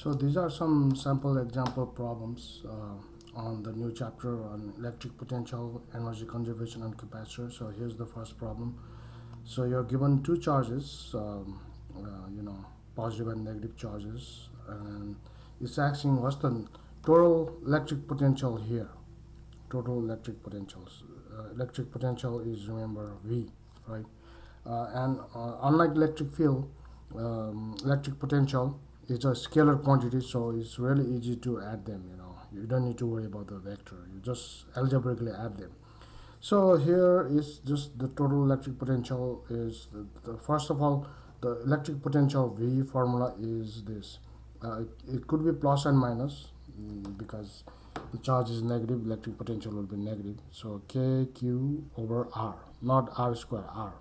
So these are some sample example problems on the new chapter on electric potential, energy conservation, and capacitor. So here's the first problem. So you're given two charges, positive and negative charges, and it's asking what's the total electric potential here. Total electric potentials. Electric potential is, remember, V, right? And unlike electric field, electric potential is a scalar quantity, so it's really easy to add them. You don't need to worry about the vector. You just algebraically add them. So here is just the total electric potential is first of all, the electric potential V formula is this. It could be plus and minus, because the charge is negative, electric potential will be negative. So KQ over R, not R square, R.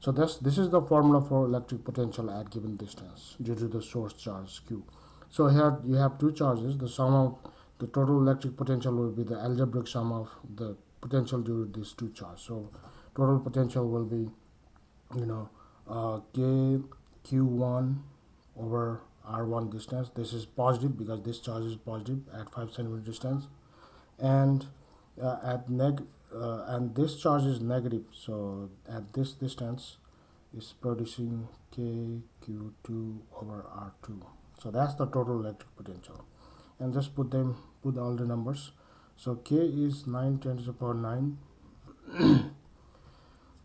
So this is the formula for electric potential at given distance due to the source charge Q. So here you have two charges. The sum of the total electric potential will be the algebraic sum of the potential due to these two charges. So total potential will be, KQ1 over R1 distance. This is positive because this charge is positive at 5 centimeter distance, and and this charge is negative, so at this distance is producing KQ2 over R2. So that's the total electric potential, and just put all the numbers. So K is 9 10 to the power 9.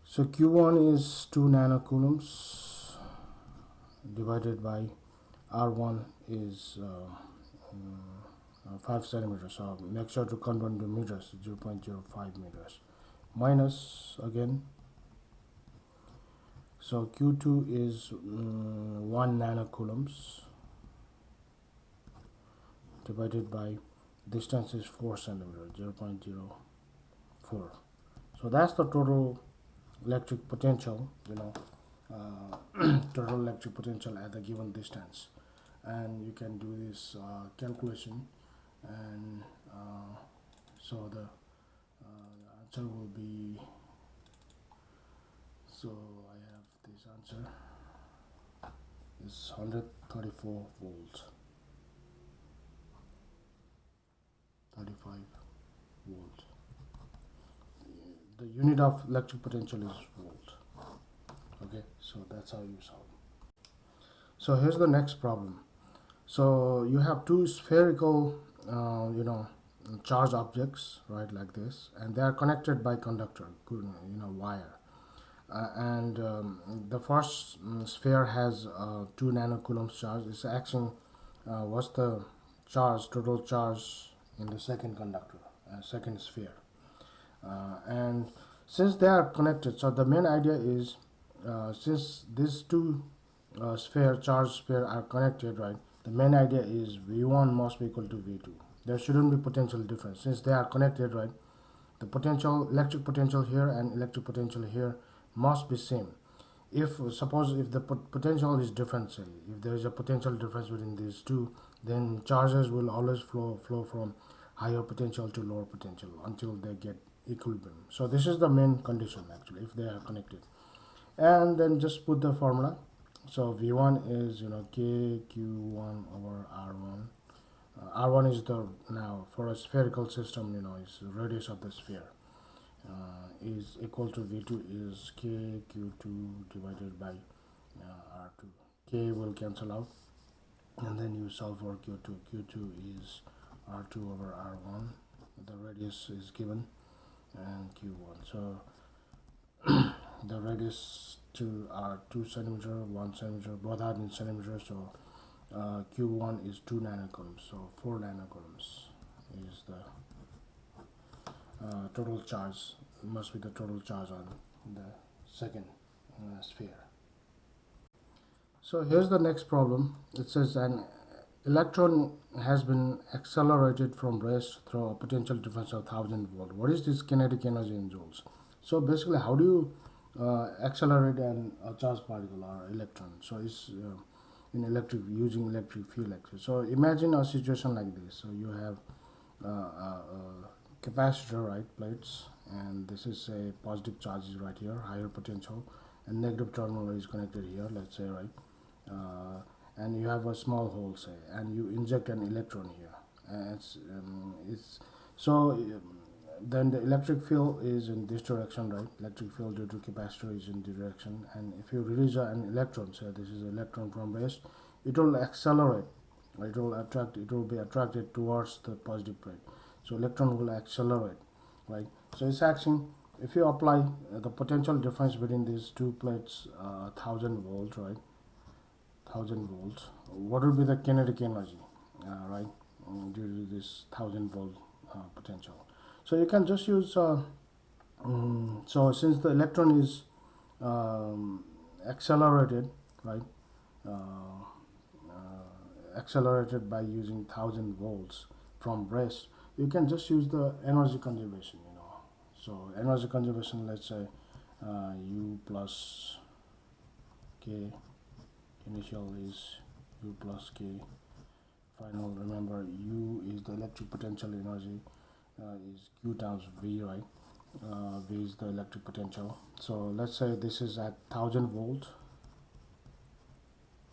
So Q1 is 2 nanocoulombs divided by R1 is 5 centimeters. So make sure to convert into meters, 0.05 meters. Minus again. So Q2 is 1 nanocoulombs divided by distance is 4 centimeters, 0.04. So that's the total electric potential, total electric potential at a given distance. And you can do this calculation, and so the answer will be, so I have this answer is 134 volts, 35 volts. The unit of electric potential is volt. Okay, so that's how you solve. So here's the next problem. So you have two spherical charged objects, right, like this, and they are connected by conductor, wire, and the first sphere has 2 nanocoulombs charge. It's acting, what's the total charge in the second conductor, second sphere, and since they are connected, so the main idea is, since these two charged sphere are connected, right, the main idea is V1 must be equal to V2. There shouldn't be potential difference since they are connected, right? The potential, electric potential here and electric potential here must be same. If suppose if the potential is different, say if there is a potential difference between these two, then charges will always flow from higher potential to lower potential until they get equilibrium. So this is the main condition actually if they are connected. And then just put the formula. So V1 is KQ1 over R1. R1 is the, now for a spherical system, is the radius of the sphere, is equal to V2 is KQ2 divided by R2. K will cancel out, and then you solve for Q2. Q2 is R2 over R1. The radius is given, and Q1. So the radius to are 2 centimeter, 1 centimeter, both are in centimeters. So Q1 is 2 nanocoulombs, so 4 nanocoulombs is the total charge. It must be the total charge on the second sphere. So here's the next problem. It says an electron has been accelerated from rest through a potential difference of 1000 volt. What is this kinetic energy in joules? So basically, how do you accelerate a charged particle or electron? So it's in using electric field lecture. So imagine a situation like this. So you have capacitor, right, plates, and this is a positive charge is right here, higher potential, and negative terminal is connected here, let's say, right, and you have a small hole, say, and you inject an electron here. It's so then the electric field is in this direction, right? Electric field due to capacitor is in this direction, and if you release an electron, say this is an electron from rest, it will accelerate. It will attract. It will be attracted towards the positive plate. So electron will accelerate, right? So it's acting. If you apply the potential difference between these two plates, 1000 volts, right? 1000 volts. What will be the kinetic energy, right? Due to this 1000 volt potential. So you can just use. So since the electron is accelerated, right? Accelerated by using 1000 volts from rest, you can just use the energy conservation, so energy conservation, let's say u plus k, initial is u plus k, final, remember u is the electric potential energy, is q times v, right? V is the electric potential. So let's say this is at 1000 volt,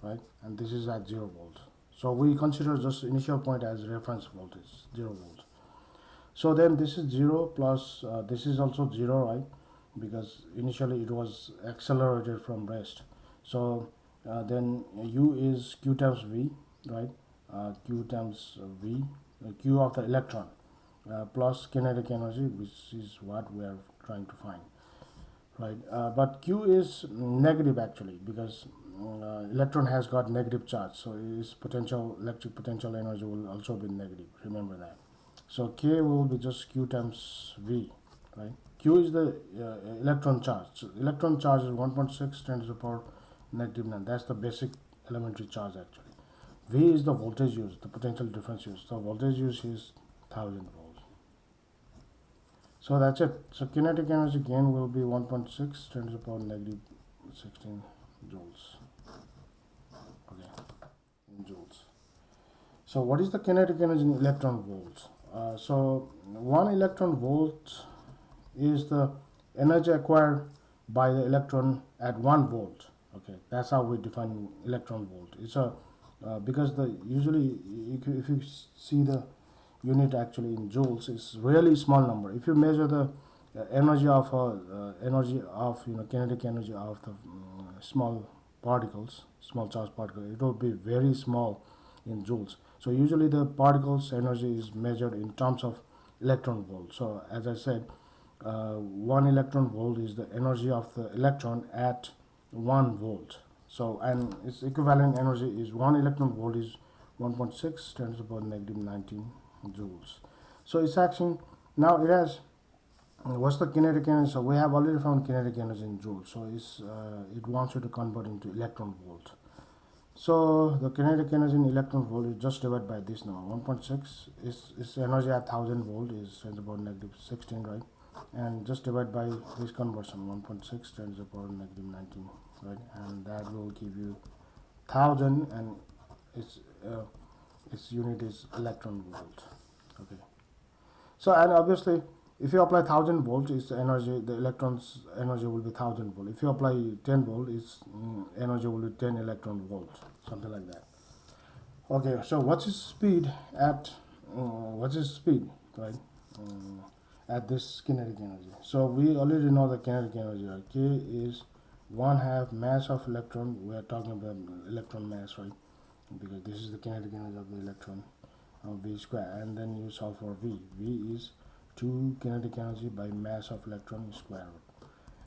right, and this is at 0 volt. So we consider just initial point as reference voltage, 0 volt. So then this is 0 plus this is also 0, right, because initially it was accelerated from rest. So then u is q times v, right? Q times v, q of the electron, plus kinetic energy, which is what we are trying to find, right? But q is negative actually, because electron has got negative charge, so its potential, electric potential energy will also be negative, remember that. So k will be just q times v, right? Q is the electron charge. So electron charge is 1.6 10 to the power negative 9. That's the basic elementary charge actually. V is the voltage used, the potential difference used. So voltage used is 1000 volts. So that's it. So kinetic energy gain will be 1.6 10 to the power negative 16 joules. Okay, in joules. So what is the kinetic energy in electron volts? So 1 electron volt is the energy acquired by the electron at 1 volt. Okay, that's how we define electron volt. It's a because the usually if you see the unit actually in joules, it's really small number. If you measure the energy of kinetic energy of the small particles, small charge particles, it will be very small in joules. So usually the particles energy is measured in terms of electron volt. So as I said, 1 electron volt is the energy of the electron at 1 volt. So and its equivalent energy is 1 electron volt is 1.6 10 to the power negative 19 joules. So it's acting now. It has what's the kinetic energy? So we have already found kinetic energy in joules. So it wants you to convert into electron volt. So the kinetic energy in electron volt is just divided by this number. 1.6 is energy at 1000 volt is 10 to the power negative 16, right? And just divide by this conversion, 1.6 10 to the power negative 19, right? And that will give you 1000, and its unit is electron volt. Okay. So and obviously, if you apply 1000 volts, its energy, the electron's energy will be 1000 volt. If you apply 10 volt, its energy will be 10 electron volt, something like that. Okay, so what's its speed at right? At this kinetic energy. So we already know the kinetic energy, right? K is 1/2 mass of electron. We are talking about electron mass, right? Because this is the kinetic energy of the electron, v square, and then you solve for v. V is 2 kinetic energy by mass of electron square root,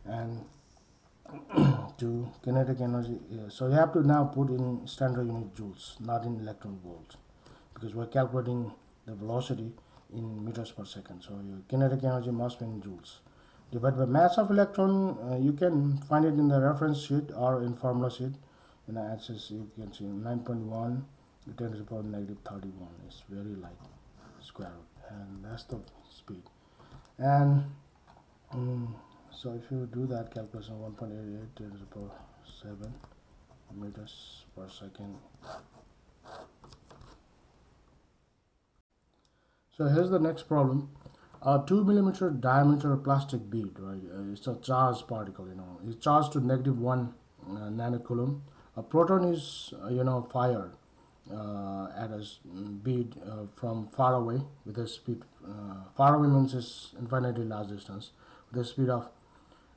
and 2 kinetic energy. So you have to now put in standard unit joules, not in electron volts, because we're calculating the velocity in meters per second. So your kinetic energy must be in joules. Divided by mass of electron, you can find it in the reference sheet or in formula sheet. In the answers you can see 9.1 10 to the power negative 31. It's very light, square root, and that's the speed. And so if you do that calculation, 1.88 10 to the power 7 meters per second. So here's the next problem. A 2 millimeter diameter plastic bead, right? It's a charged particle, it's charged to -1 nanocoulomb A proton is fired at a speed from far away with a speed far away means it's infinitely large distance with a speed of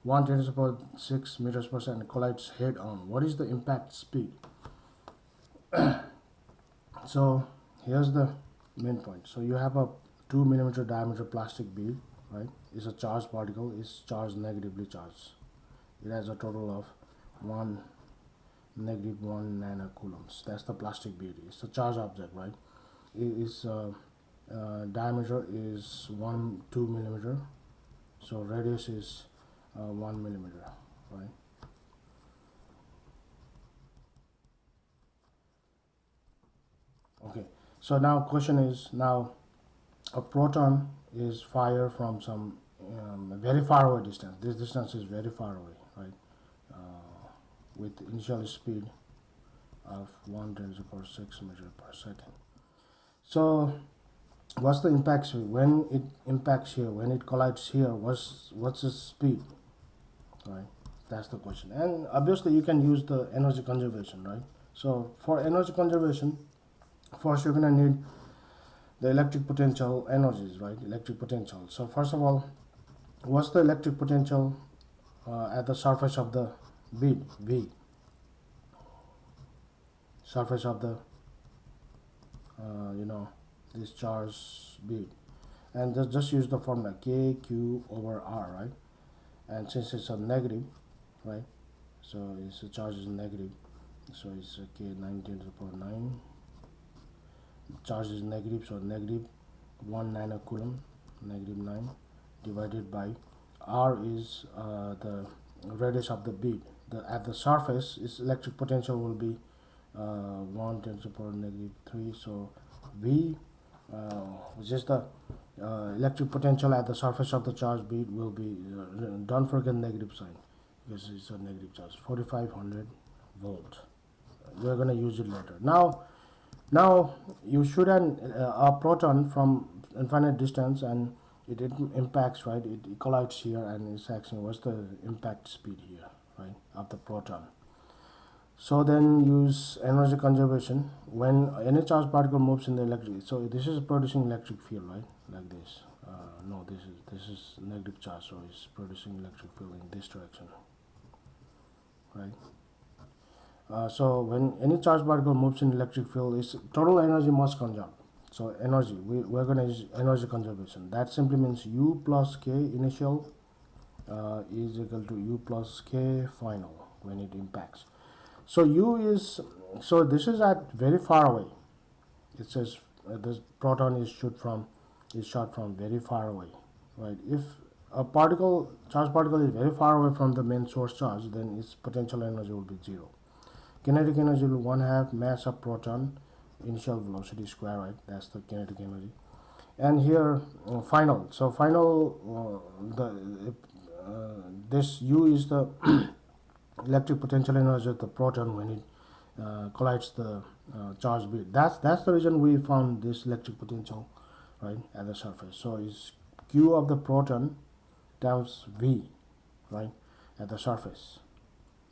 1 10 to the power 6 meters per second, collides head on. What is the impact speed? So here's the main point. So you have a 2 millimeter diameter plastic bead, right? It's a charged particle, is charged negatively charged. It has a total of 1 negative 1 nanocoulombs. That's the plastic bead. It's a charged object, right? Its diameter is 2 millimeter, so radius is 1 millimeter, right? Okay, so now question is, now a proton is fired from some very far away distance. This distance is very far away, right? With initial speed of 1 10 to the power 6 meter per second. So what's the impact speed when it impacts here, when it collides here? What's the speed, right? That's the question. And obviously you can use the energy conservation, right? So for energy conservation, first you're gonna need the electric potential energies, right? Electric potential. So first of all, what's the electric potential at the surface of the bead, V? Surface of the this charged bead, and just use the formula K Q over R, right? And since it's a negative, right, so its charge is negative, so it's K 19 to the power 9. Charge is negative, so negative 1 nanocoulomb, negative 9, divided by R is the radius of the bead. At the surface, its electric potential will be 1 10 to the power negative 3. So V, which is the electric potential at the surface of the charged bead, will be, don't forget negative sign because it's a negative charge, 4500 volt. We're going to use it later. Now you shoot a proton from infinite distance and it impacts, right? It collides here and it's acting. What's the impact speed here, right, of the proton? So then use energy conservation. When any charged particle moves in the electric, so this is producing electric field, right? Like this. No, this is negative charge, so it's producing electric field in this direction, right? So when any charged particle moves in electric field, its total energy must conserve. So energy, we're going to use energy conservation. That simply means U plus K initial is equal to U plus K final when it impacts. So U is, so this is at very far away. It says this proton is shot from very far away, right? If a charged particle is very far away from the main source charge, then its potential energy will be 0. Kinetic energy will 1/2 mass of proton, initial velocity square, right? That's the kinetic energy. And here final. So final, this U is the electric potential energy of the proton when it collides the charged bead. That's the reason we found this electric potential, right, at the surface. So it's Q of the proton times V, right, at the surface,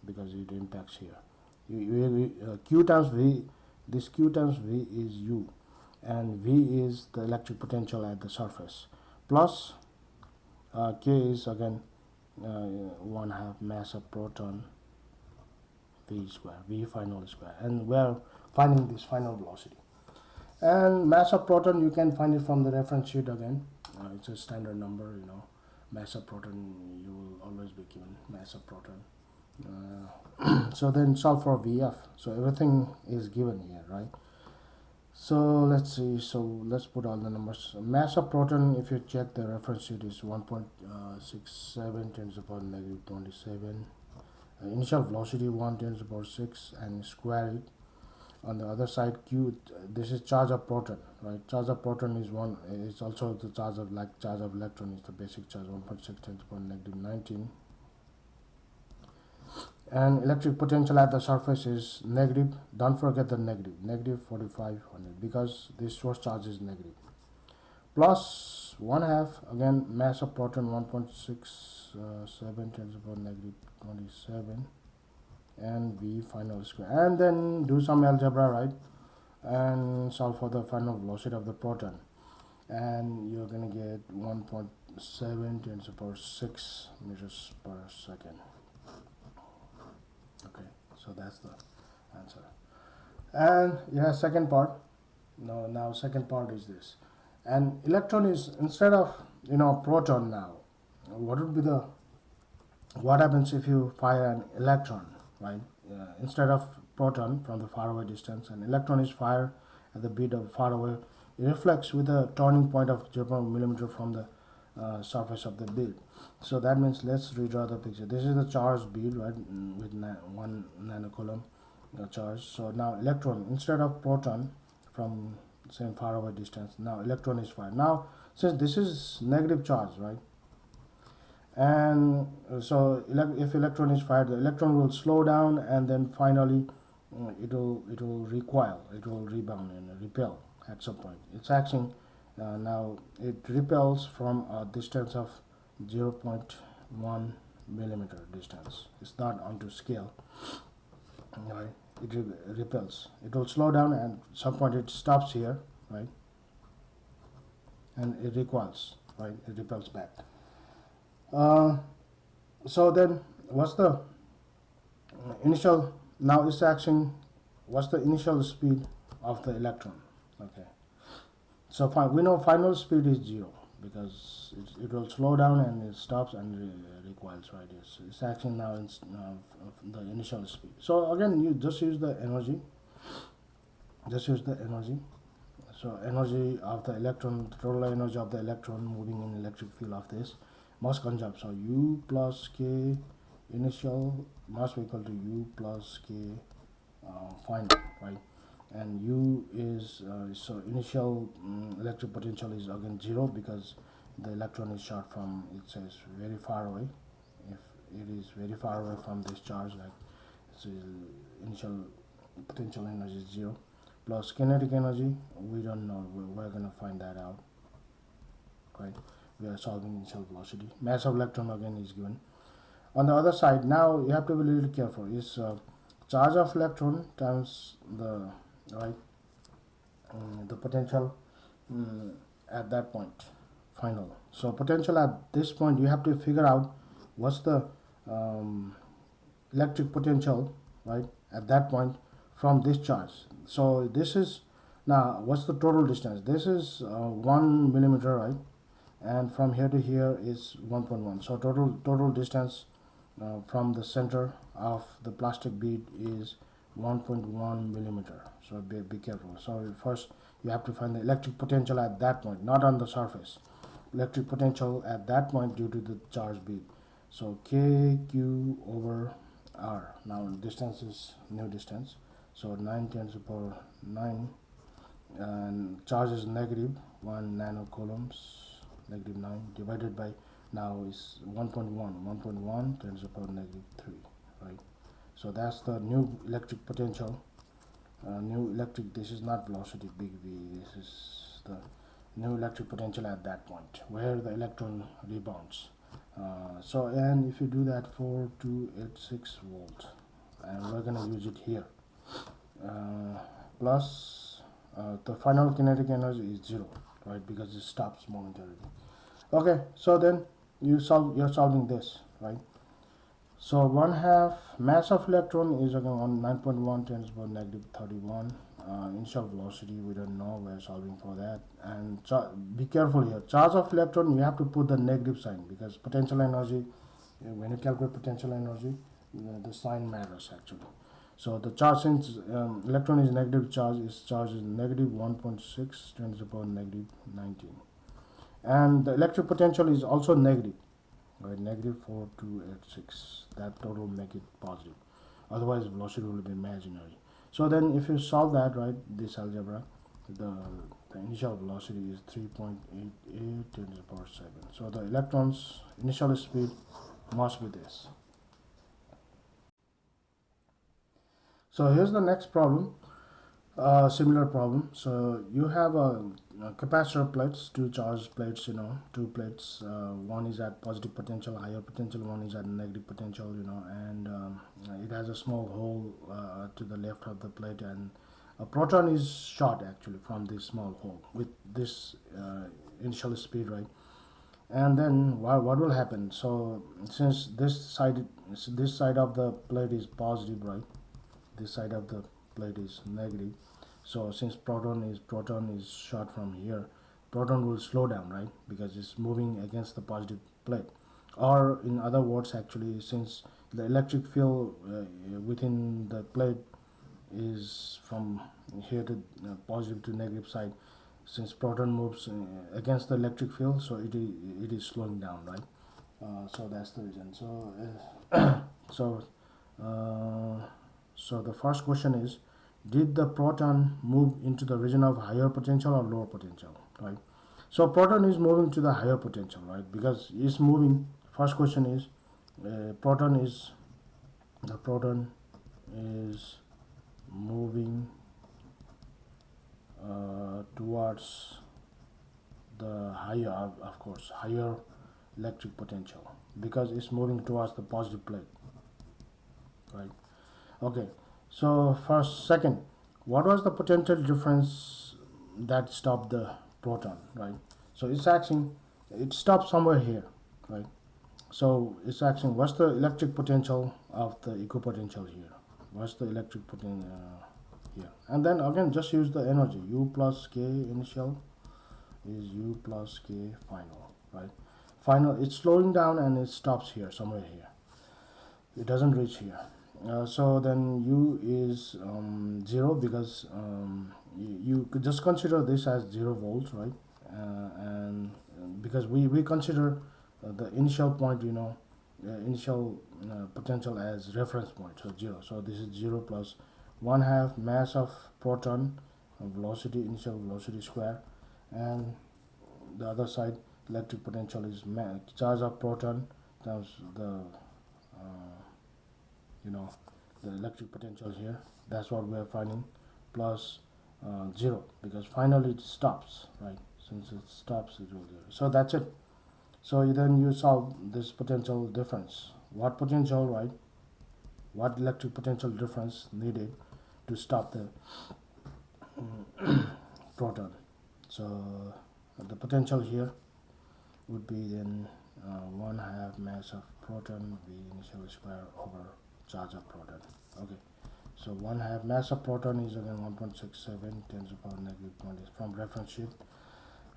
because it impacts here. Q times V, this Q times V is U, and V is the electric potential at the surface, plus K is again 1/2 mass of proton, V square, V final square, and we are finding this final velocity. And mass of proton, you can find it from the reference sheet again. It's a standard number, mass of proton, you will always be given mass of proton. So then solve for VF. So everything is given here, right? So let's see. So let's put all the numbers. Mass of proton, if you check the reference sheet, is 1.67 10 to the power negative 27. Initial velocity 1 10 to the power 6, and square it. On the other side, Q, this is charge of proton, right? Charge of proton is 1. It's also the charge of electron is the basic charge, 1.6 10 to the power negative 19. And electric potential at the surface is negative. Don't forget the negative 4500, because this source charge is negative. Plus 1/2 again mass of proton 1.67 10 to the power negative 27, and V final square, and then do some algebra, right, and solve for the final velocity of the proton, and you're gonna get 1.7 10 to the power 6 meters per second. Okay, so that's the answer. And yeah, second part. No, now second part is this. An electron is, instead of proton, now what would be the, what happens if you fire an electron, right? Instead of proton from the far away distance, an electron is fired at the beat of far away. It reflects with a turning point of 0.1 millimeter from the surface of the bead. So that means, let's redraw the picture. This is the charged bead, right, with 1 nanocoulomb charge. So now electron, instead of proton from same far away distance, now electron is fired. Now since this is negative charge, right, and so if electron is fired, the electron will slow down, and then finally it will recoil, it will rebound and repel at some point. It's acting now, it repels from a distance of 0.1 millimeter distance. It's not onto scale, right? It repels. It will slow down, and at some point it stops here, right, and it recoils, right, it repels back. So then what's the initial, now it's action, what's the initial speed of the electron? Okay, so we know final speed is 0, because it will slow down and it stops and recoils, right? It's action now in the initial speed. So again, you just use the energy, so energy of the electron, the total energy of the electron moving in electric field of this must conserve. So U plus K initial must be equal to U plus K final, right? And U is so initial electric potential is again 0, because the electron is shot from, it says, very far away. If it is very far away from this charge, like, so initial potential energy is 0, plus kinetic energy, we don't know, we're going to find that out, right? We are solving initial velocity. Mass of electron again is given. On the other side, now you have to be a little careful, is charge of electron times the, right, the potential at that point, final. So potential at this point, you have to figure out what's the electric potential, right, at that point from this charge. So this is, now what's the total distance? This is 1 millimeter, right, and from here to here is 1.1. So total distance from the center of the plastic bead is 1.1 millimeter. So be careful. So first you have to find the electric potential at that point, not on the surface. Electric potential at that point due to the charge bead. So KQ over R. Now distance is new distance. So 9 10 to the power 9, and charge is negative 1 nanocoulombs, negative 9, divided by, now is 1.1 10 to the power negative 3, right? So that's the new electric potential. This is not velocity big V, this is the new electric potential at that point where the electron rebounds. So, and if you do that, 4286 volt, and we're going to use it here, plus the final kinetic energy is 0, right, because it stops momentarily. Okay, so then you're solving this, right? So 1/2 mass of electron is again on 9.1 10 to the power negative 31. Initial velocity we don't know, we're solving for that. And be careful here, charge of electron, you have to put the negative sign, because potential energy, when you calculate potential energy, the sign matters actually. So the charge, since electron is negative charge is negative 1.6 10 to the power negative 19, and the electric potential is also negative, right, negative 4286. That total make it positive, otherwise velocity will be imaginary. So then if you solve that, right, this algebra, the initial velocity is 3.88 10 to the power 7. So the electron's initial speed must be this. So here's the next problem, similar problem. So you have a capacitor plates, two charged plates, two plates. One is at positive potential, higher potential, one is at negative potential, and it has a small hole to the left of the plate, and a proton is shot actually from this small hole with this initial speed, right? And then what will happen? So since this side of the plate is positive, right? This side of the plate is negative. So since proton is shot from here, proton will slow down, right? Because it's moving against the positive plate. Or in other words, actually, since the electric field within the plate is from here to positive to negative side, since proton moves against the electric field, so it is slowing down, right? So that's the reason. So uh, so the first question is, did the proton move into the region of higher potential or lower potential, right? So proton is moving to the higher potential, right? Because it's moving. First question is, proton is the proton is moving towards the higher, of course, higher electric potential, because it's moving towards the positive plate, right? Okay, so first, second, what was the potential difference that stopped the proton, right? So it's acting, it stopped somewhere here, right? So it's acting, what's the electric potential of the equipotential here? What's the electric potential here? And then again, just use the energy. U plus K initial is U plus K final, right? Final, it's slowing down and it stops here, somewhere here. It doesn't reach here. So then U is 0, because you could just consider this as 0 volts, right? And because we consider the initial point, initial potential as reference point, so 0. So this is 0 plus 1/2 mass of proton, velocity, initial velocity square, and the other side electric potential is charge of proton times the you know the electric potential here. That's what we are finding, plus 0, because finally it stops, right? Since it stops, it will do. So that's it. So then you solve this potential difference. What potential, right? What electric potential difference needed to stop the proton? So the potential here would be then 1/2 mass of proton V initial square over charge of proton. Okay, so 1/2 mass of proton is again 1.67 10 to the power negative 20 from reference sheet.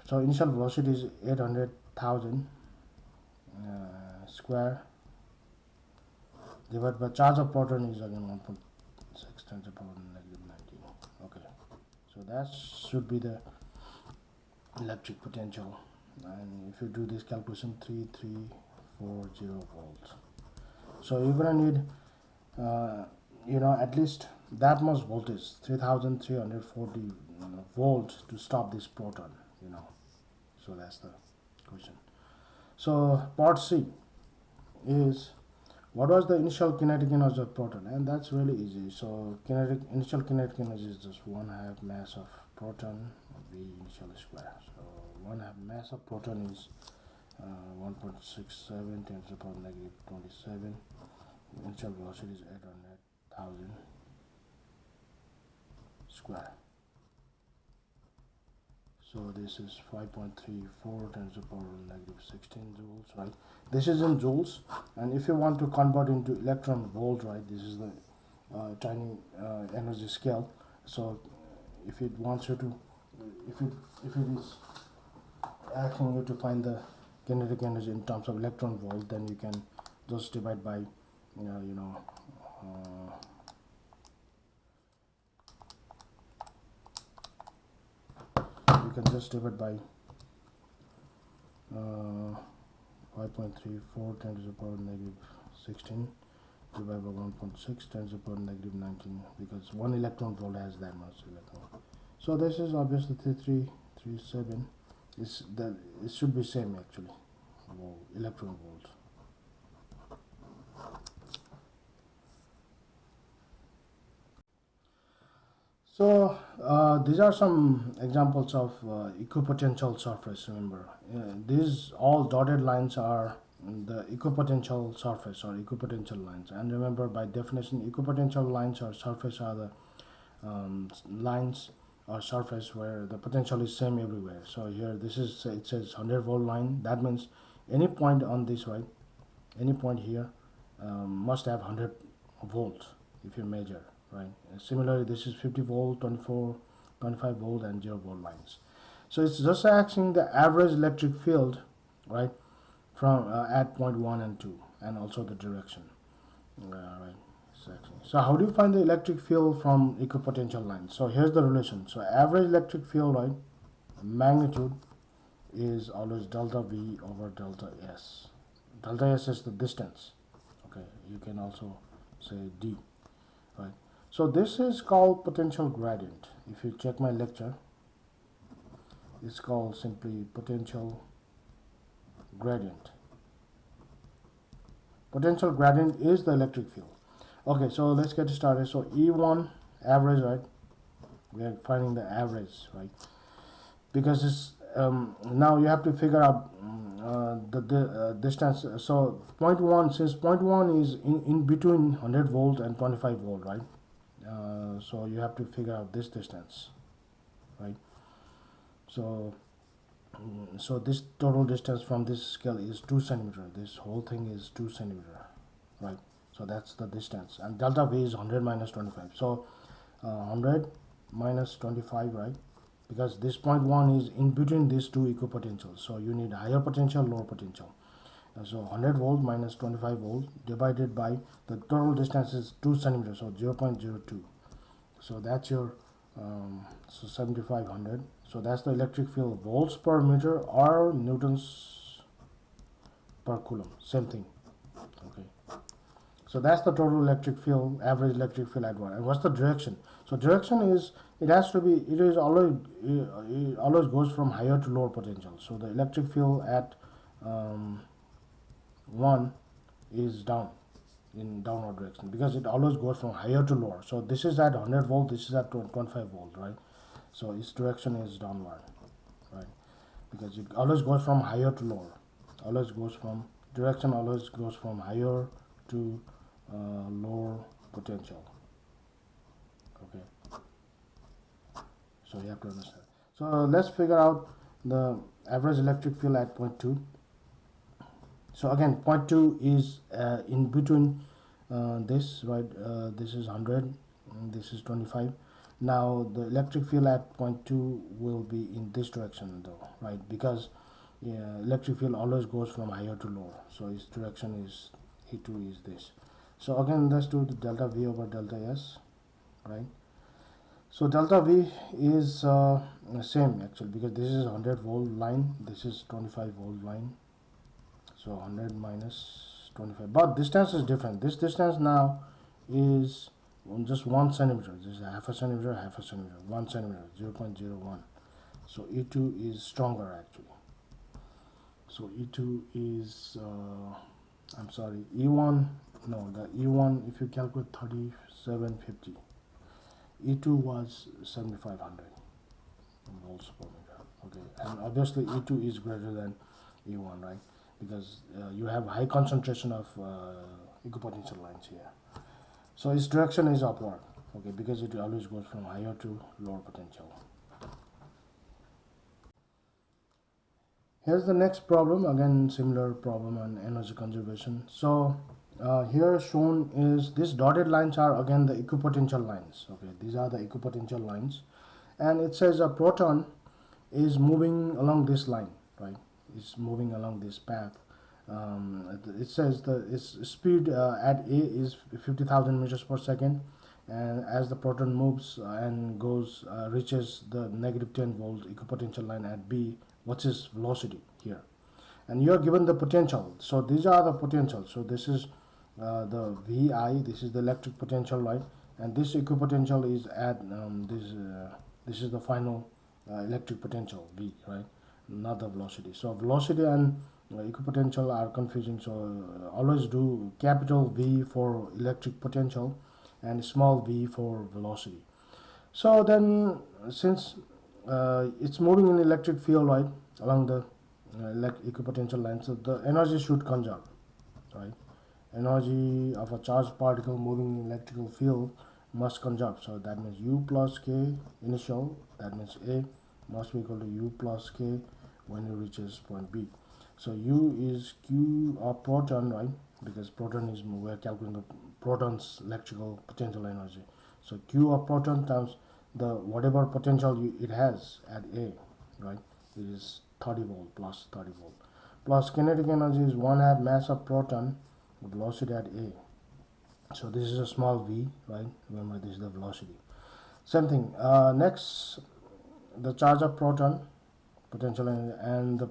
So initial velocity is 800,000 square divided by charge of proton is again 1.6 10 to the power negative 19. Okay, so that should be the electric potential. And if you do this calculation, 3340 volts. So you're gonna need at least that much voltage, 3340 volts, to stop this proton. So that's the question. So part C is, what was the initial kinetic energy of proton? And that's really easy. So initial kinetic energy is just 1/2 mass of proton V initial square. So 1/2 mass of proton is 1.67 10 to the power negative 27. Initial velocity is 800,000 square. So this is 5.34 10 to the power negative 16 joules, right? This is in joules, and if you want to convert into electron volt, right, this is the tiny energy scale. So if it wants you to, if it is asking you to find the kinetic energy in terms of electron volt, then you can just divide by you can just divide by 5.34 10 to the power negative 16 divided by 1.6 10 to the power negative 19, because 1 electron volt has that much electron. So this is obviously 3337. It should be same actually, electron volt. So these are some examples of equipotential surface. Remember, these all dotted lines are the equipotential surface or equipotential lines. And remember, by definition, equipotential lines or surface are the lines or surface where the potential is same everywhere. So here, this is, it says 100-volt line. That means any point on this, right? Any point here must have 100 volts if you measure, right? Similarly, this is 50 volt, 24, 25 volt and 0 volt lines. So it's just asking the average electric field, right, from at point 1 and 2, and also the direction, right? So how do you find the electric field from equipotential lines? So here's the relation. So average electric field, right, magnitude is always delta V over delta S. Delta S is the distance. Okay, you can also say D, right? So this is called potential gradient. If you check my lecture, it's called simply potential gradient. Potential gradient is the electric field. Okay, so let's get started. So E1 average, right? We are finding the average, right? Because it's now you have to figure out the distance. So point 1, since point 1 is in between 100 volt and 25 volt, right? So you have to figure out this distance, right? So so this total distance from this scale is 2 centimeter. This whole thing is 2 centimeter, right? So that's the distance, and delta V is 100 minus 25. So 100 minus 25, right? Because this point 1 is in between these two equipotentials, so you need higher potential, lower potential. So 100 volt minus 25 volt divided by the total distance is 2 centimeters, so 0.02. So that's your so 7500. So that's the electric field, volts per meter or newtons per coulomb, same thing. Okay, so that's the total electric field, average electric field at one. And what's the direction? So direction is, it has to be, it is always, it always goes from higher to lower potential. So the electric field at 1 is down, in downward direction, because it always goes from higher to lower. So this is at 100 volt, this is at 25 volt, right? So its direction is downward, right? Because it always goes from higher to lower, always goes from, direction always goes from higher to lower potential. Okay, so you have to understand. So let's figure out the average electric field at point 2. So again, point 2 is in between this, right? This is 100 and this is 25. Now the electric field at point 2 will be in this direction though, right? Because electric field always goes from higher to lower, so its direction is, E2 is this. So again, let's do the delta V over delta S, right? So delta V is same actually, because this is 100 volt line, this is 25 volt line. So 100 minus 25, but distance is different. This distance now is just 1 centimeter. This is half a centimeter, 1 centimeter, 0.01. So E2 is stronger actually. So E2 is I'm sorry, E1, no, the E1, if you calculate 3750, E2 was 7500 volts per meter. Okay, and obviously E2 is greater than E1, right? Because you have high concentration of equipotential lines here. So its direction is upward, okay, because it always goes from higher to lower potential. Here's the next problem, again similar problem on energy conservation. So here shown is, these dotted lines are again the equipotential lines. Okay, these are the equipotential lines, and it says a proton is moving along this line, right? It's moving along this path. It says its speed at A is 50,000 meters per second, and as the proton moves and goes reaches the negative 10 volt equipotential line at B, what's its velocity here? And you are given the potential. So these are the potentials. So this is the VI, this is the electric potential, right? And this equipotential is at this is the final electric potential V, right? Not the velocity. So velocity and equipotential are confusing, so always do capital V for electric potential and small v for velocity. So then, since it's moving in electric field, right, along the equipotential line, so the energy should conserve, right? Energy of a charged particle moving in electrical field must conserve. So that means U plus K initial, that means A must be equal to U plus K when it reaches point B. So U is Q of proton, right? Because proton is, we are calculating the proton's electrical potential energy. So Q of proton times the whatever potential it has at A, right? It is 30 volt plus 30 volt. Plus kinetic energy is 1/2 mass of proton, velocity at A. So this is a small v, right? Remember, this is the velocity. Same thing. Next, the charge of proton, potential, and the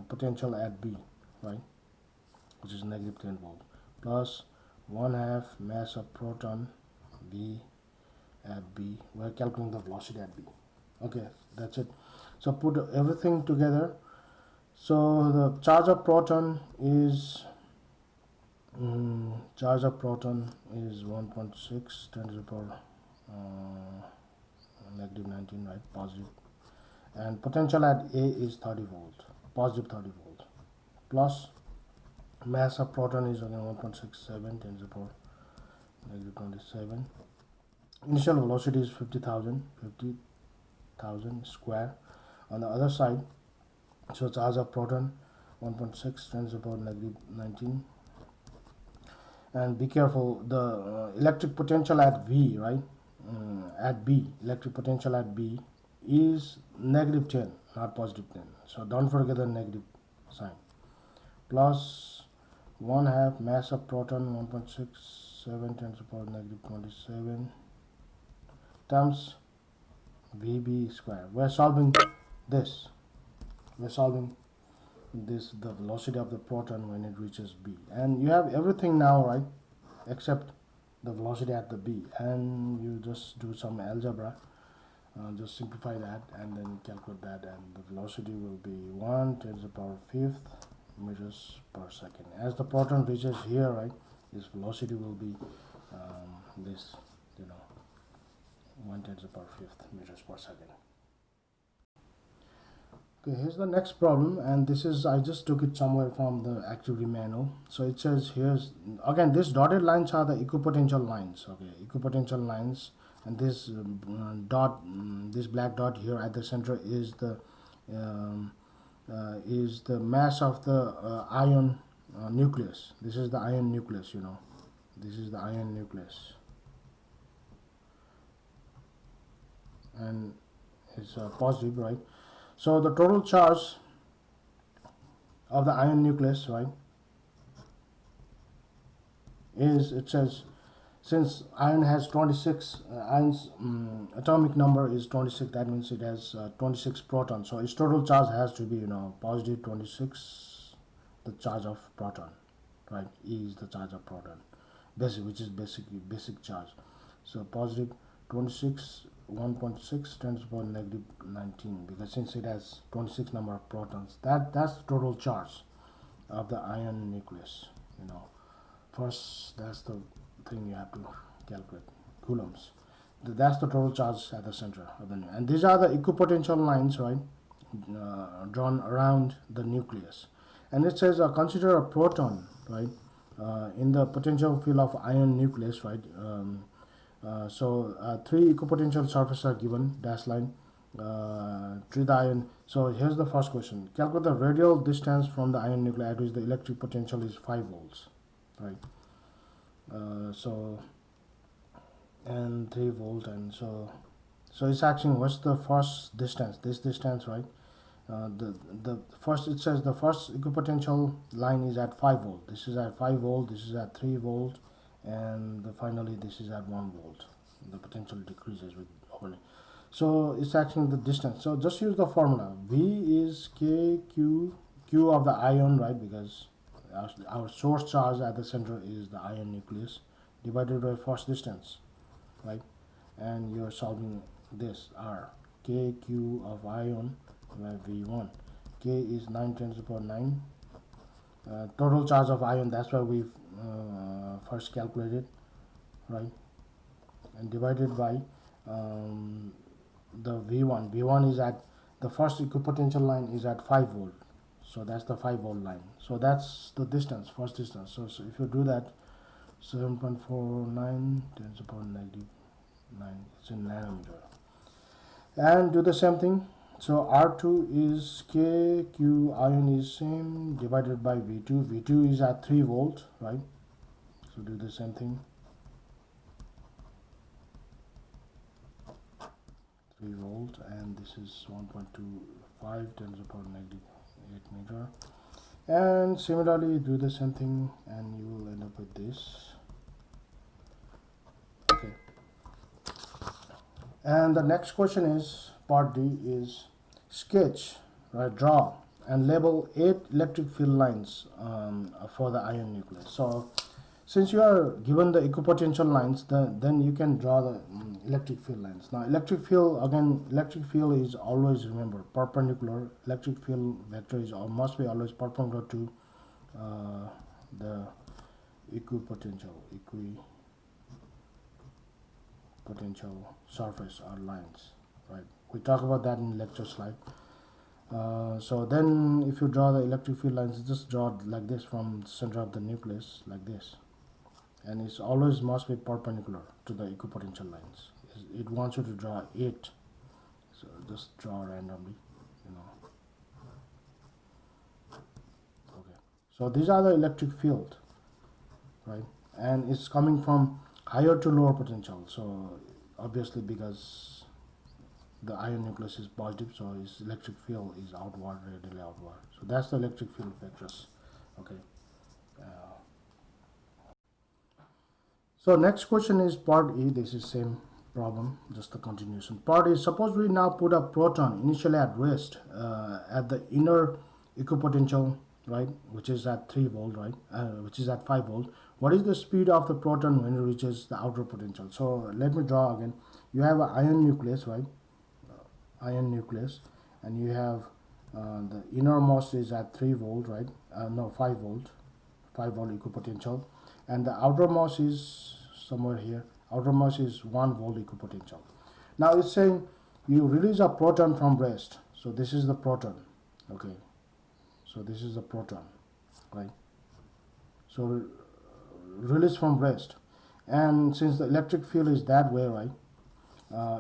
potential at B, right? Which is negative 10 volt, plus 1/2 mass of proton, V at B. We're calculating the velocity at B. Okay, that's it. So put everything together. So the charge of proton is charge of proton is 1.6 10 to the power negative 19, right? Positive. And potential at A is 30 volt, positive 30 volt. Plus mass of proton is only 1.67 10 to the power negative 27. Initial velocity is 50,000 square. On the other side, so charge of proton 1.6 10 to the power negative 19. And be careful, the electric potential at V, right, at B, electric potential at B is negative 10, not positive 10. So don't forget the negative sign. Plus 1/2 mass of proton 1.67 10 to the power negative 27 times VB square. We're solving this. We're solving this, the velocity of the proton when it reaches B, and you have everything now, right, except the velocity at the B, and you just do some algebra, just simplify that and then calculate that, and the velocity will be 1 10 to the power 5th meters per second. As the proton reaches here, right, this velocity will be this, 1 10 to the power 5th meters per second. Okay, here's the next problem, and this is, I just took it somewhere from the activity manual. So it says, here's again, these dotted lines are the equipotential lines. Okay, equipotential lines, and this this black dot here at the center is the mass of the ion nucleus. This is the ion nucleus. This is the ion nucleus, and it's positive, right? So the total charge of the ion nucleus, right, is, it says, since ion has 26, ion's atomic number is 26, that means it has 26 protons. So its total charge has to be, positive 26, the charge of proton, right? E is the charge of proton, which is basic charge. So positive 26, 1.6 10 to the power negative 19, because since it has 26 number of protons, that's the total charge of the ion nucleus. First, that's the thing you have to calculate, coulombs. That's the total charge at the center of the nucleus, and these are the equipotential lines, right, drawn around the nucleus. And it says consider a proton, right, in the potential field of ion nucleus, right. So 3 equipotential surfaces are given, dash line, to the ion. So here's the first question: calculate the radial distance from the ion nuclei at which the electric potential is 5 volts, right? So and 3 volt, and so it's asking what's the first distance, this distance, right? The first, it says the first equipotential line is at 5 volt. This is at 5 volt. This is at 3 volt. And finally this is at 1 volt. The potential decreases with holding. So it's actually the distance. So just use the formula. V is K Q of the ion, right? Because our source charge at the center is the ion nucleus, divided by first distance, right? And you're solving this R, K Q of ion by V1. K is 9 10 to the power 9. Total charge of ion, that's why we've first calculated, right, and divided by the V1 is at, the first equipotential line is at 5 volt, so that's the 5 volt line, so that's the distance, first distance. So if you do that, 7.49 10 to the power negative 9, it's in nanometer. And do the same thing. So R2 is K, Q ion is same, divided by V2. V2 is at 3 volt, right? So do the same thing. 3 volt, and this is 1.25 10 to the power negative 8 meter. And similarly do the same thing, and you will end up with this. Okay. And the next question is, part D is sketch, right, draw and label 8 electric field lines for the ion nucleus. So since you are given the equipotential lines, then you can draw the electric field lines. Now electric field, again, electric field is always, remember, perpendicular. Electric field vector is must be always perpendicular to the equipotential surface or lines, right? We talk about that in lecture slide. So then if you draw the electric field lines, just draw it like this from the center of the nucleus, like this, and it's always must be perpendicular to the equipotential lines. It wants you to draw 8, so just draw randomly, you know. Okay, so these are the electric field, right? And it's coming from higher to lower potential, so obviously because the ion nucleus is positive, so its electric field is outward, radially outward. So that's the electric field vectors. Okay. So next question is part E. This is same problem, just the continuation. Part E, suppose we now put a proton initially at rest at the inner equipotential, right, which is at 3 volt, right, which is at 5 volt. What is the speed of the proton when it reaches the outer potential? So let me draw again. You have an ion nucleus, right, ion nucleus, and you have the innermost is at 3 volt, right, no, 5 volt equipotential, and the outermost is somewhere here. Outermost is 1 volt equipotential. Now it's saying you release a proton from rest. So this is the proton. Okay. So this is the proton, right? So release from rest, and since the electric field is that way, right,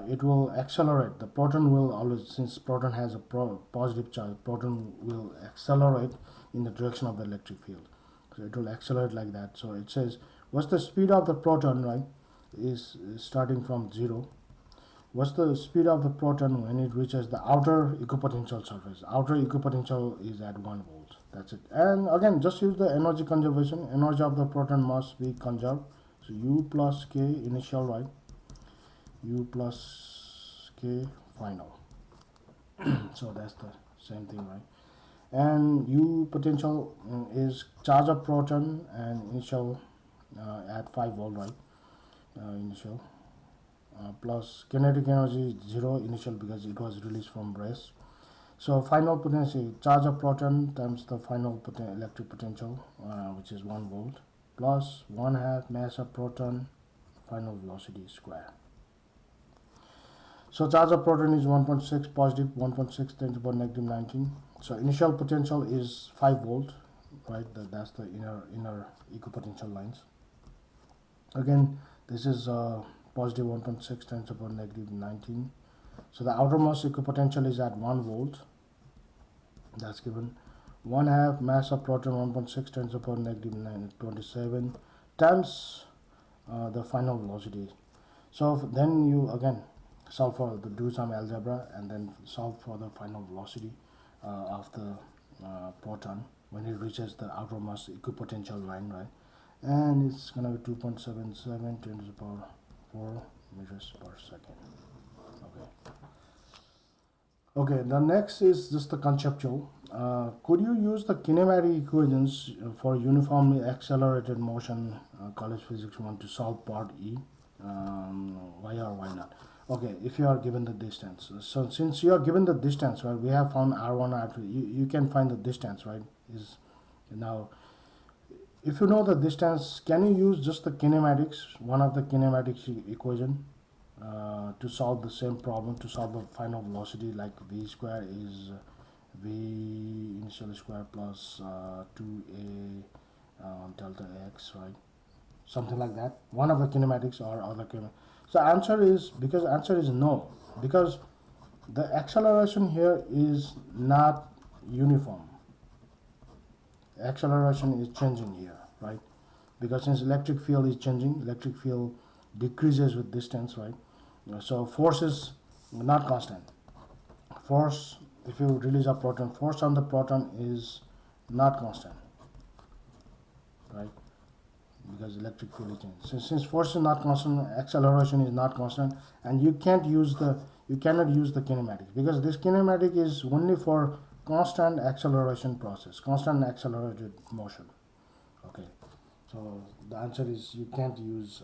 it will accelerate. The proton will always, since proton has a positive charge, proton will accelerate in the direction of the electric field. So it will accelerate like that. So it says, what's the speed of the proton, right, is starting from 0. What's the speed of the proton when it reaches the outer equipotential surface? Outer equipotential is at 1 volt. That's it. And again, just use the energy conservation. Energy of the proton must be conserved. So U plus K initial, right? U plus K final. So that's the same thing, right? And U potential is charge of proton and initial at 5 volt, right? Initial plus kinetic energy is 0 initial because it was released from rest. So final potential, charge of proton times the final electric potential, which is 1 volt, plus 1/2 mass of proton, final velocity square. So charge of proton is 1.6 positive, 1.6 10 to the power negative 19. So initial potential is 5 volt, right? That's the inner equipotential lines. Again, this is positive 1.6 10 to the power negative 19. So the outermost equipotential is at 1 volt. That's given. 1/2 mass of proton 1.6 10 to the power negative 27 times the final velocity. So then you again solve for do some algebra and then solve for the final velocity of the proton when it reaches the outermost equipotential line, right? And it's gonna be 2.77 10 to the power 4 meters per second. Okay. Okay, the next is just the conceptual. Could you use the kinematic equations for uniformly accelerated motion, college physics 1, to solve part E? Why or why not? Okay, if you are given the distance. So since you are given the distance, right, we have found R1, R2. You can find the distance, right? Is now, if you know the distance, can you use just the kinematics, one of the kinematics equation? to solve the same problem, to solve the final velocity, like v square is v initial square plus 2a delta x, right? Something like that. One of the kinematics or other kinematics. So answer is, because answer is no, because the acceleration here is not uniform. Acceleration is changing here, right? Because since electric field is changing, electric field decreases with distance, right? So force is not constant. Force, if you release a proton, force on the proton is not constant, right? Because electric field is changing. So since force is not constant, acceleration is not constant, and you cannot use the kinematics, because this kinematic is only for constant acceleration process, constant accelerated motion. Okay, so the answer is you can't use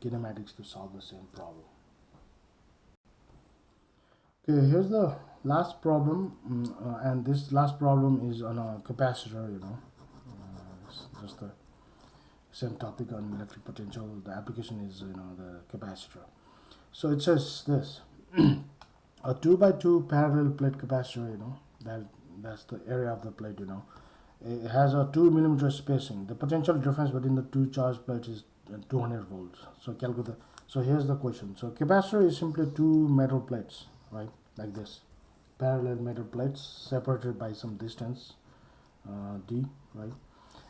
kinematics to solve the same problem. Okay, here's the last problem, and this last problem is on a capacitor. It's just the same topic on electric potential. The application is the capacitor. So it says this: a 2 by 2 parallel plate capacitor. That's the area of the plate. It has a 2 millimeter spacing. The potential difference between the two charged plates is 200 volts. So calculate the. So here's the question. So capacitor is simply two metal plates, right? Like this, parallel metal plates separated by some distance, d, right?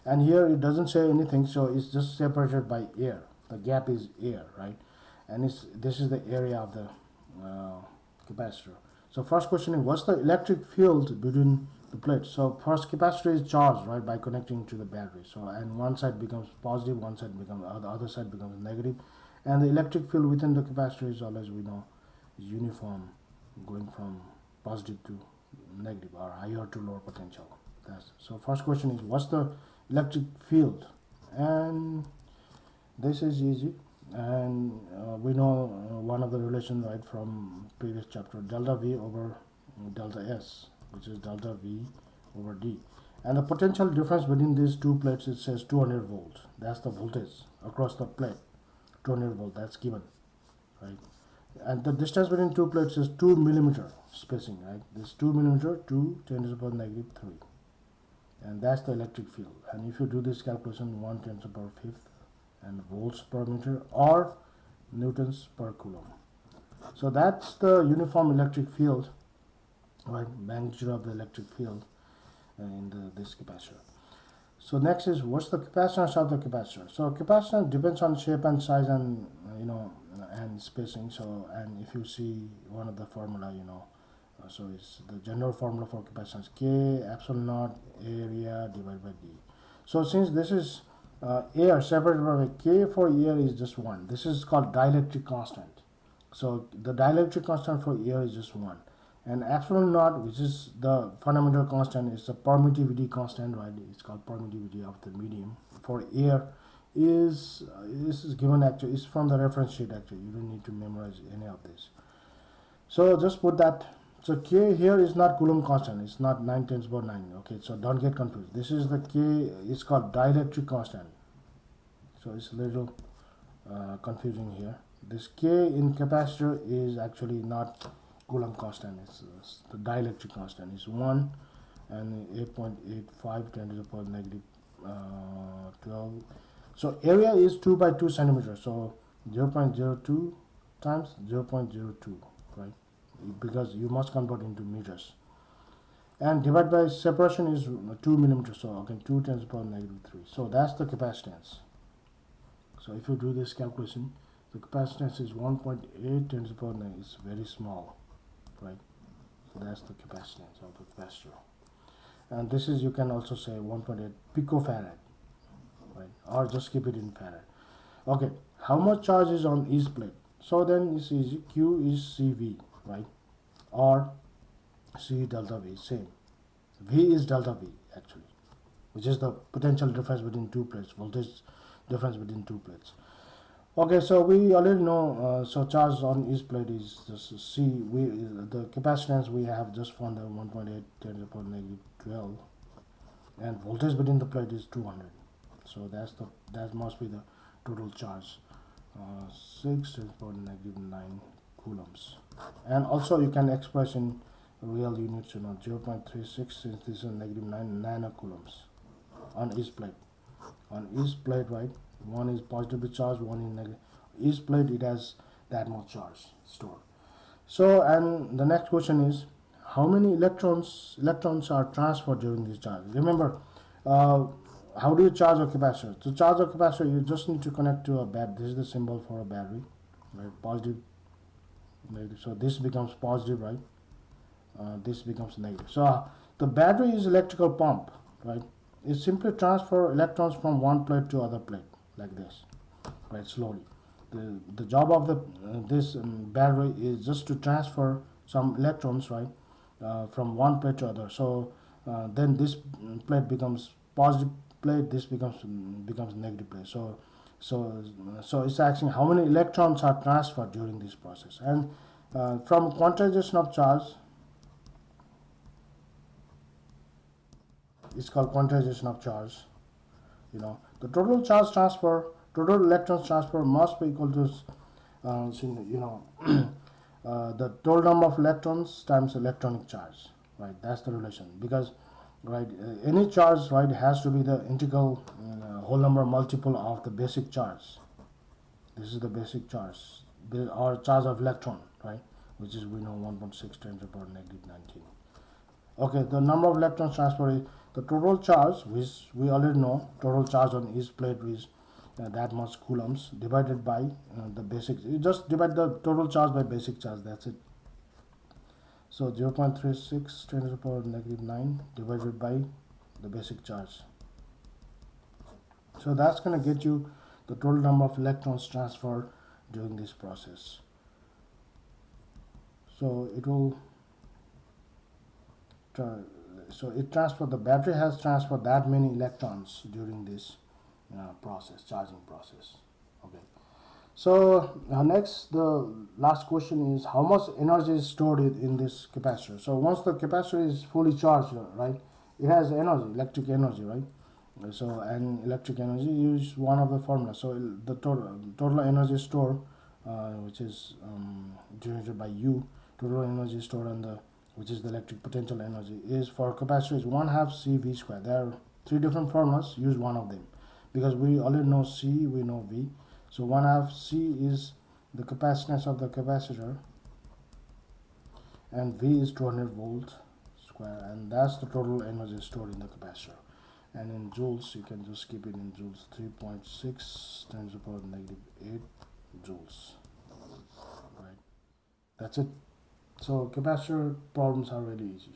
And here it doesn't say anything, so it's just separated by air. The gap is air, right? And this is the area of the capacitor. So first question is, what's the electric field between the plates? So first, capacitor is charged, right, by connecting to the battery. So, and one side becomes positive, one side becomes, the other side becomes negative, and the electric field within the capacitor is always, we know, is uniform, going from positive to negative, or higher to lower potential. So first question is, what's the electric field? And this is easy, and we know one of the relations, right, from previous chapter, delta V over delta S, which is delta V over D. And the potential difference between these two plates, it says 200 volts. That's the voltage across the plate, 200 volt, that's given, right? And the distance between two plates is 2 millimeter spacing, right? This 2 millimeter to 10 to the power negative 3. And that's the electric field. And if you do this calculation, 1 10 to the power 5th and volts per meter or newtons per coulomb. So that's the uniform electric field, right? Magnitude of the electric field in this capacitor. So next is, what's the capacitance of the capacitor? So capacitance depends on shape and size and and spacing. So, and if you see one of the formula, so it's the general formula for capacitance, K epsilon naught area divided by D. So since this is air separated by K for air is just 1. This is called dielectric constant. So the dielectric constant for air is just 1. And epsilon naught, which is the fundamental constant, is the permittivity constant, right? It's called permittivity of the medium for air. This is given, actually, it's from the reference sheet, actually. You don't need to memorize any of this. So just put that. So K here is not Coulomb constant. It's not 9 10 to the power 9. Okay, so don't get confused. This is the K. It's called dielectric constant. So it's a little confusing here. This K in capacitor is actually not Coulomb constant. It's the dielectric constant. It's 1 and 8.85 10 to the power negative 12. So area is 2 by 2 centimeters. So 0.02 times 0.02, right? Because you must convert into meters. And divided by separation is 2 millimeters. So again, 2 10 to the power negative 3. So that's the capacitance. So if you do this calculation, the capacitance is 1.8 10 to the power negative. It's very small, right? So that's the capacitance of the capacitor. And this is, you can also say 1.8 picofarad, right? Or just keep it in farad. Okay, how much charge is on each plate? So then it's easy. Q is CV, right? Or C delta V, same. V is delta V, actually, which is the potential difference between two plates, voltage difference between two plates. Okay, so we already know, so charge on each plate is just C. The capacitance we have just found the 1.8 10 to the power negative 12, and voltage between the plate is 200. So that must be the total charge 6 to the power negative 9 coulombs. And also you can express in real units, 0.36, since this is negative 9 nanocoulombs on each plate. On each plate, right, one is positively charged, one is negative. Each plate, it has that much charge stored. So, and the next question is, how many electrons are transferred during this charge? Remember, how do you charge a capacitor? To charge a capacitor, you just need to connect to a battery. This is the symbol for a battery, right? Positive, negative. So this becomes positive, right? This becomes negative. So the battery is electrical pump, right? It simply transfer electrons from one plate to other plate like this, right? Slowly. The job of this battery is just to transfer some electrons, right, from one plate to other. So then this plate becomes positive plate. This becomes negative plate. So it's asking how many electrons are transferred during this process. And from quantization of charge, it's called quantization of charge. The total charge transfer, total electrons transfer must be equal to the total number of electrons times electronic charge, right? That's the relation. Because right, any charge, right, has to be the integral whole number multiple of the basic charge. This is the basic charge, or charge of electron, right, which is, we know, 1.6 10 to the power negative 19. Okay, the number of electrons transferred is the total charge, which we already know. Total charge on each plate is that much coulombs, divided by the basic. You just divide the total charge by basic charge. That's it. So 0.36 10 to the power negative 9 divided by the basic charge. So that's going to get you the total number of electrons transferred during this process. So it will. So it transferred, the battery has transferred that many electrons during this process, charging process. Okay. So next, the last question is, how much energy is stored in this capacitor? So once the capacitor is fully charged, right, it has energy, electric energy, right? So, and electric energy is one of the formulas. So the total energy stored, which is denoted by U, total energy stored on the, which is the electric potential energy, is for capacitor is 1/2 CV square. There are three different formulas. Use one of them, because we already know C, we know V. So 1/2 C is the capacitance of the capacitor, and V is 200 volts square, and that's the total energy stored in the capacitor. And in joules, you can just keep it in joules. 3.6 times the power negative 8 joules. Right. That's it. So capacitor problems are really easy.